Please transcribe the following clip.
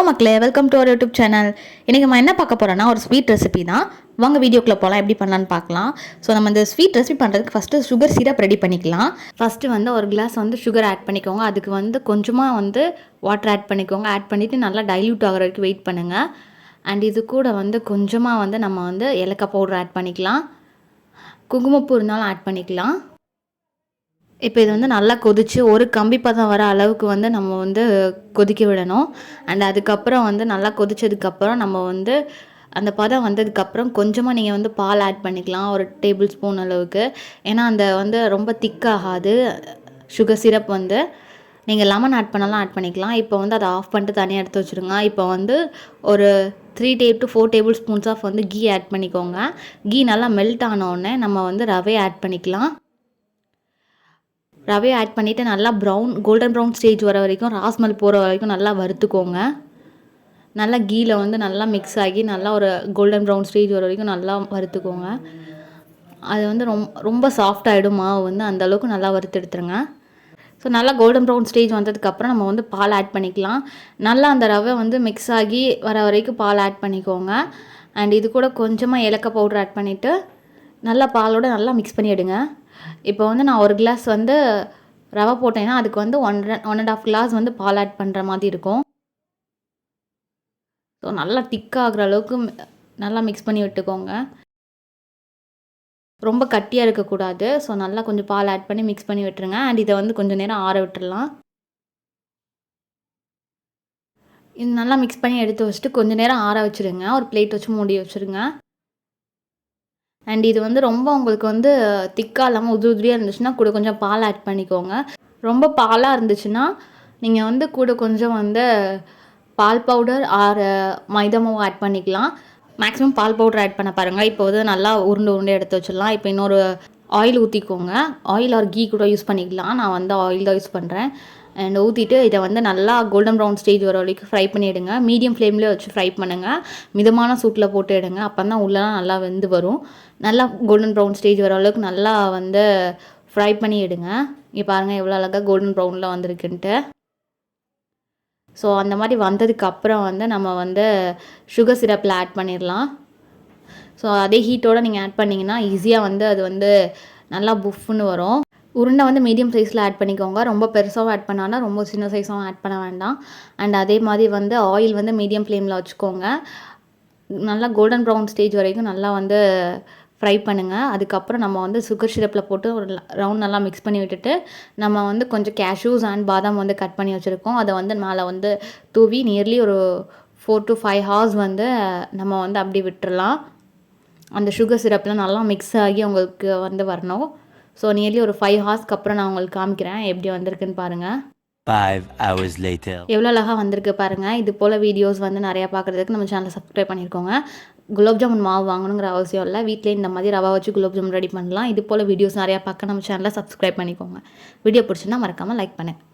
Hello மக்களே, welcome to our YouTube channel. இன்றைக்கி நம்ம என்ன பார்க்க போகிறோன்னா ஒரு ஸ்வீட் ரெசிபி தான். வாங்க வீடியோக்குள்ளே போகலாம், எப்படி பண்ணலான்னு பார்க்கலாம். ஸோ நம்ம இந்த ஸ்வீட் ரெசிபி பண்ணுறதுக்கு ஃபஸ்ட்டு சுகர் சிரப் ரெடி பண்ணிக்கலாம். ஃபஸ்ட்டு வந்து ஒரு கிளாஸ் வந்து சுகர் ஆட் பண்ணிக்கோங்க. அதுக்கு வந்து கொஞ்சமாக வந்து வாட்டர் ஆட் பண்ணிக்கோங்க. ஆட் பண்ணிவிட்டு நல்லா டைல்யூட் ஆகிற வரைக்கும் வெயிட் பண்ணுங்கள். அண்ட் இது கூட வந்து கொஞ்சமாக வந்து நம்ம வந்து ஏலக்காய் பவுடர் ஆட் பண்ணிக்கலாம். குங்குமப்பூ இருந்தாலும் ஆட் பண்ணிக்கலாம். இப்போ இது வந்து நல்லா கொதித்து ஒரு கம்பி பதம் வர அளவுக்கு வந்து நம்ம வந்து கொதிக்க விடணும். அண்ட் அதுக்கப்புறம் வந்து நல்லா கொதித்ததுக்கப்புறம் நம்ம வந்து அந்த பதம் வந்ததுக்கப்புறம் கொஞ்சமாக நீங்கள் வந்து பால் ஆட் பண்ணிக்கலாம், ஒரு டேபிள் ஸ்பூன் அளவுக்கு. ஏன்னா அந்த வந்து ரொம்ப திக்காகாது சுகர் சிரப் வந்து. நீங்கள் லெமன் ஆட் பண்ணலாம் ஆட் பண்ணிக்கலாம். இப்போ வந்து அதை ஆஃப் பண்ணிட்டு தனியாக எடுத்து வச்சுருங்க. இப்போ வந்து ஒரு 3 to 4 டேபிள் ஸ்பூன்ஸ் ஆஃப் வந்து கீ ஆட் பண்ணிக்கோங்க. கீ நல்லா மெல்ட் ஆனோடனே நம்ம வந்து ரவையை ஆட் பண்ணிக்கலாம். ரவையை ஆட் பண்ணிவிட்டு நல்லா கோல்டன் ப்ரௌன் ஸ்டேஜ் வர வரைக்கும், ராஸ்மல் போகிற வரைக்கும் நல்லா வறுத்துக்கோங்க. நல்லா கீயில் வந்து நல்லா மிக்ஸ் ஆகி நல்லா ஒரு கோல்டன் ப்ரௌன் ஸ்டேஜ் வர வரைக்கும் நல்லா வறுத்துக்கோங்க. அது வந்து ரொம்ப சாஃப்டாகிடும் மாவு வந்து, அந்தளவுக்கு நல்லா வறுத்து எடுத்துருங்க. ஸோ நல்லா கோல்டன் ப்ரௌன் ஸ்டேஜ் வந்ததுக்கப்புறம் நம்ம வந்து பால் ஆட் பண்ணிக்கலாம். நல்லா அந்த ரவை வந்து மிக்ஸ் ஆகி வர வரைக்கும் பால் ஆட் பண்ணிக்கோங்க. அண்ட் இது கூட கொஞ்சமாக ஏலக்காய் பவுடர் ஆட் பண்ணிவிட்டு நல்லா பாலோடு நல்லா மிக்ஸ் பண்ணி எடுங்க. இப்போ வந்து நான் ஒரு கிளாஸ் வந்து ரவை போட்டேன்னா அதுக்கு வந்து 1.5 கிளாஸ் வந்து பால் ஆட் பண்ணுற மாதிரி இருக்கும். ஸோ நல்லா திக்காகிற அளவுக்கு நல்லா மிக்ஸ் பண்ணி விட்டுக்கோங்க. ரொம்ப கட்டியாக இருக்கக்கூடாது. ஸோ நல்லா கொஞ்சம் பால் ஆட் பண்ணி மிக்ஸ் பண்ணி விட்டுருங்க. அண்ட் இதை வந்து கொஞ்சம் நேரம் ஆற விட்டுடலாம். இது நல்லா மிக்ஸ் பண்ணி எடுத்து வச்சுட்டு கொஞ்சம் நேரம் ஆற வச்சுருங்க. ஒரு பிளேட் வச்சு மூடி வச்சுருங்க. அண்ட் இது வந்து ரொம்ப உங்களுக்கு வந்து திக்காக இல்லாமல் உதிரியாக இருந்துச்சுன்னா கூட கொஞ்சம் பால் ஆட் பண்ணிக்கோங்க. ரொம்ப பாலாக இருந்துச்சுன்னா நீங்கள் வந்து கூட கொஞ்சம் வந்து பால் பவுடர் ஆர் மைதா மாவு ஆட் பண்ணிக்கலாம். மேக்ஸிமம் பால் பவுடர் ஆட் பண்ண பாருங்கள். இப்போ வந்து நல்லா உருண்டை எடுத்து வச்சிடலாம். இப்போ இன்னொரு ஆயில் ஊற்றிக்கோங்க. ஆயில் ஆர் கீ கூட யூஸ் பண்ணிக்கலாம். நான் வந்து ஆயில் தான் யூஸ் பண்ணுறேன். அண்ட் ஊற்றிட்டு இதை வந்து நல்லா கோல்டன் ப்ரௌன் ஸ்டேஜ் வர வரைக்கும் ஃப்ரை பண்ணிவிடுங்க. மீடியம் ஃப்ளேம்லேயே வச்சு ஃப்ரை பண்ணுங்கள். மிதமான சூட்டில் போட்டு எடுங்க. அப்போ தான் உள்ளலாம் நல்லா வெந்து வரும். நல்லா கோல்டன் ப்ரௌன் ஸ்டேஜ் வர அளவுக்கு நல்லா வந்து ஃப்ரை பண்ணி எடுங்க. இங்கே பாருங்கள் எவ்வளோ அழகாக கோல்டன் ப்ரௌனில் வந்திருக்குன்ட்டு. ஸோ அந்த மாதிரி வந்ததுக்கப்புறம் வந்து நம்ம வந்து சுகர் சிரப்பில் ஆட் பண்ணிடலாம். ஸோ அதே ஹீட்டோடு நீங்கள் ஆட் பண்ணிங்கன்னா ஈஸியாக வந்து அது வந்து நல்லா புஃப்னு வரும். உருண்டை வந்து மீடியம் சைஸில் ஆட் பண்ணிக்கோங்க. ரொம்ப பெருசாகவும் ஆட் பண்ணானா ரொம்ப சின்ன சைஸாகவும் ஆட் பண்ண வேண்டாம். அண்ட் அதே மாதிரி வந்து ஆயில் வந்து மீடியம் ஃப்ளேமில் வச்சுக்கோங்க. நல்லா கோல்டன் ப்ரௌன் ஸ்டேஜ் வரைக்கும் நல்லா வந்து ஃப்ரை பண்ணுங்கள். அதுக்கப்புறம் நம்ம வந்து சுகர் சிரப்பில் போட்டு ஒரு ரவுண்ட் நல்லா மிக்ஸ் பண்ணி விட்டுட்டு நம்ம வந்து கொஞ்சம் கேஷ்யூஸ் அண்ட் பாதாம் வந்து கட் பண்ணி வச்சுருக்கோம். அதை வந்து மேலே வந்து தூவி நியர்லி ஒரு 4 to 5 hours வந்து நம்ம வந்து அப்படி விட்டுறலாம். அந்த சுகர் சிரப்லாம் நல்லா மிக்ஸ் ஆகி உங்களுக்கு வந்து வரணும். ஸோ நியர்லி ஒரு 5 hours அப்புறம் நான் உங்களுக்கு காமிக்கிறேன் எப்படி வந்திருக்குன்னு பாருங்கள். 5 hours later. எவ்வளோ அழகாக வந்திருக்கு பாருங்கள். இது போல் வீடியோஸ் வந்து நிறையா பார்க்குறதுக்கு நம்ம சேனலை சப்ஸ்கிரைப் பண்ணியிருக்கோங்க. குலோப் ஜாமுன் மாவு வாங்கணுங்கிற அவசியம் இல்லை. வீட்டிலே இந்த மாதிரி ரவா வச்சு குலோப் ஜாமுன் ரெடி பண்ணலாம். இது போல் வீடியோஸ் நிறையா பார்க்க நம்ம சேனலை சப்ஸ்கிரைப் பண்ணிக்கோங்க. வீடியோ பிடிச்சுன்னா மறக்காமல் லைக் பண்ணுங்கள்.